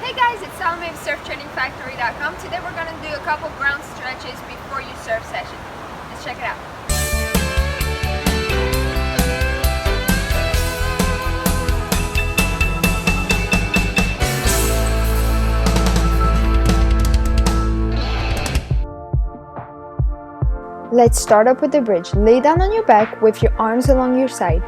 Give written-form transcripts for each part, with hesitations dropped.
Hey guys, it's Salome of surftrainingfactory.com. Today we're going to do a couple ground stretches before your surf session. Let's check it out. Let's start up with the bridge. Lay down on your back with your arms along your side.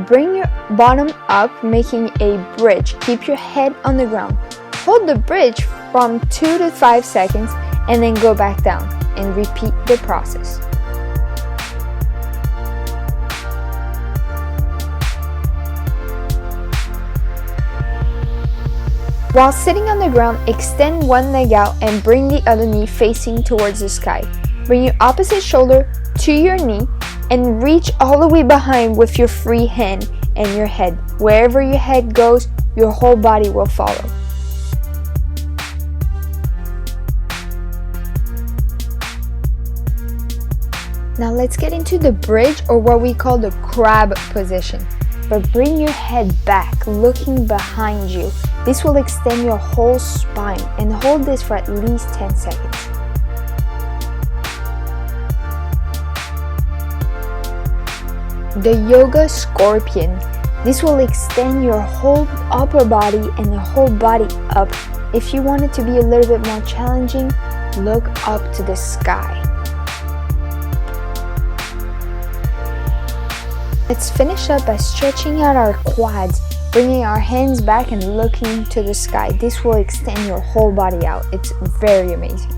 Bring your bottom up, making a bridge. Keep your head on the ground. Hold the bridge from 2 to 5 seconds and then go back down and repeat the process. While sitting on the ground, extend one leg out and bring the other knee facing towards the sky. Bring your opposite shoulder to your knee and reach all the way behind with your free hand and your head. Wherever your head goes, your whole body will follow. Now let's get into the bridge, or what we call the crab position. But bring your head back, looking behind you. This will extend your whole spine, and hold this for at least 10 seconds. The yoga scorpion. This will extend your whole upper body and the whole body up. If you want it to be a little bit more challenging, look up to the sky. Let's finish up by stretching out our quads, bringing our hands back and looking to the sky. This will extend your whole body out. It's very amazing.